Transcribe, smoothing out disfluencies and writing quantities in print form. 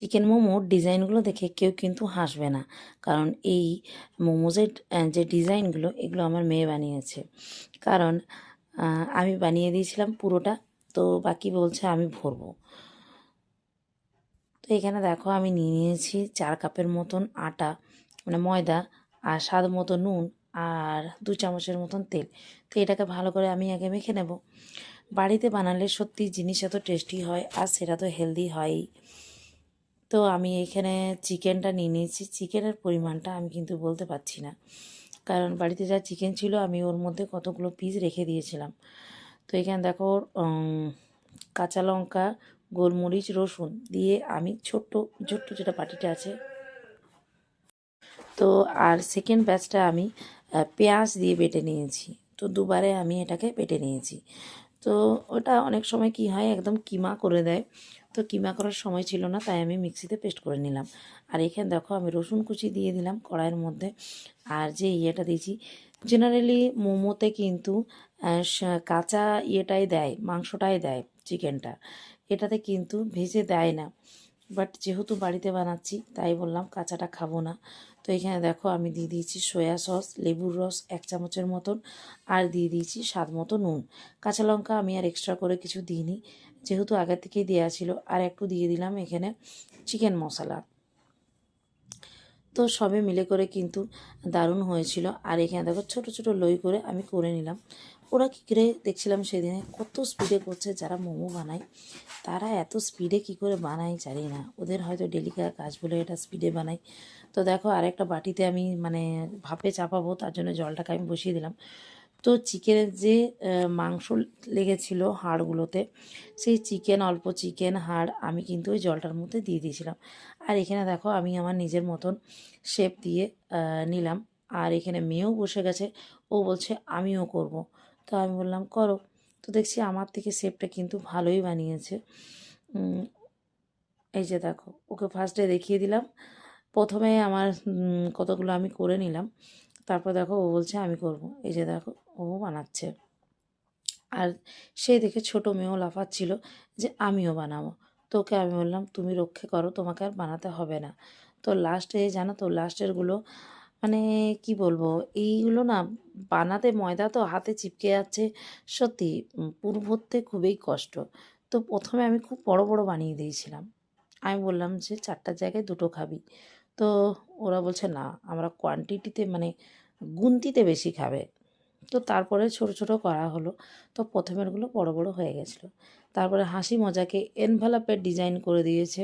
Chicken মোমোর ডিজাইনগুলো দেখে কেউ কিন্তু হাসবে না, কারণ এই মোমোজের যে ডিজাইনগুলো এগুলো আমার মেয়ে বানিয়েছে। কারণ আমি বানিয়ে দিয়েছিলাম পুরোটা, তো বাকি বলছে আমি ভরবো। তো এখানে দেখো আমি নিয়ে নিয়েছি 4 কাপের মতন আটা, মানে ময়দা, আর স্বাদ মতো নুন, আর 2 চামচের মতন তেল। তো এটাকে ভালো করে আমি আগে মেখে নেব। বাড়িতে বানালে সত্যি জিনিস এত টেস্টি হয়, আর সেটা তো হেলদি হয়ই। তো আমি এখানে চিকেনটা নিয়ে নিয়েছি। চিকেনের পরিমাণটা আমি কিন্তু বলতে পারছি না, কারণ বাড়িতে যা চিকেন ছিল আমি ওর মধ্যে কতগুলো পিস রেখে দিয়েছিলাম। তো এখানে দেখো কাঁচা লঙ্কা, গোলমরিচ, রসুন দিয়ে আমি ছোট্ট ছোট্ট যেটা বাটিটা আছে, তো আর সেকেন্ড ব্যাচটা আমি পেঁয়াজ দিয়ে বেটে নিয়েছি। তো দুবারে আমি এটাকে বেটে নিয়েছি। তো ওটা অনেক সময় কি হয় একদম কিমা করে দেয়, তো কিমা করার সময় ছিল না, তাই আমি মিক্সিতে পেস্ট করে নিলাম। আর এখানে দেখো আমি রসুন কুচি দিয়ে দিলাম কড়াইয়ের মধ্যে। আর যে ইয়েটা দিয়েছি, জেনারেলি মোমোতে কিন্তু কাঁচা ইয়েটাই দেয়, মাংসটাই দেয় চিকেনটা, এটাতে কিন্তু ভেজে দেয় না। বাট যেহেতু বাড়িতে বানাচ্ছি তাই বললাম কাঁচাটা খাবো না। তো এখানে দেখো আমি দিয়ে দিয়েছি সয়া সস, লেবুর রস 1 চামচের মতন, আর দিয়ে দিয়েছি স্বাদ মতো নুন। কাঁচা লঙ্কা আমি আর এক্সট্রা করে কিছু দিইনি, যেহেতু আগের থেকেই দেওয়া ছিল। আর একটু দিয়ে দিলাম এখানে চিকেন মশলা। তো সবে মিলে করে কিন্তু দারুণ হয়েছিল। আর এখানে দেখো ছোট ছোট লই করে আমি করে নিলাম। ওরা কী করে দেখছিলাম সেদিনে কত স্পিডে করছে, যারা মোমো বানায় তারা এত স্পিডে কি করে বানায় জানি না, ওদের হয়তো ডেলিকার কাজ বলে এটা স্পিডে বানায়। তো দেখো আরেকটা বাটিতে আমি মানে ভাপে চাপাবো, তার জন্য জলটাকে আমি বসিয়ে দিলাম। তো চিকেনের যে মাংস লেগেছিল হাড়গুলোতে, সেই চিকেন, অল্প চিকেন হাড় আমি কিন্তু ওই জলটার মধ্যে দিয়ে দিয়েছিলাম। আর এখানে দেখো আমি আমার নিজের মতন শেপ দিয়ে নিলাম। আর এখানে মেয়েও বসে গেছে, ও বলছে আমিও করব। তো আমি বললাম করো। তো দেখছি আমার থেকে শেপটা কিন্তু ভালোই বানিয়েছে। এই যে দেখো ওকে ফার্স্টে দেখিয়ে দিলাম, প্রথমে আমার কতগুলো আমি করে নিলাম, তারপর দেখো ও বলছে আমি করব। এই যে দেখো ও বানাচ্ছে। আর সেই দেখে ছোটো মেয়েও লাফাচ্ছিল যে আমিও বানাবো। তো ওকে আমি বললাম তুমি রক্ষে করো, তোমাকে আর বানাতে হবে না। তো লাস্টে জানো তো লাস্টেরগুলো মানে কি বলবো, এইগুলো না বানাতে ময়দা তো হাতে চিপকে যাচ্ছে, সত্যি পুর ভরতে খুবই কষ্ট। তো প্রথমে আমি খুব বড় বড় বানিয়ে দিয়েছিলাম, আমি বললাম যে 4টার জায়গায় 2টো খাবি। তো ওরা বলছে না আমরা কোয়ান্টিটিতে মানে গুনতিতে বেশি খাবে। তো তারপরে ছোট ছোট করা হলো। তো প্রথমেরগুলো বড় বড় হয়ে গেছিলো। তারপরে হাসি মজাকে এনভেলাপের ডিজাইন করে দিয়েছে।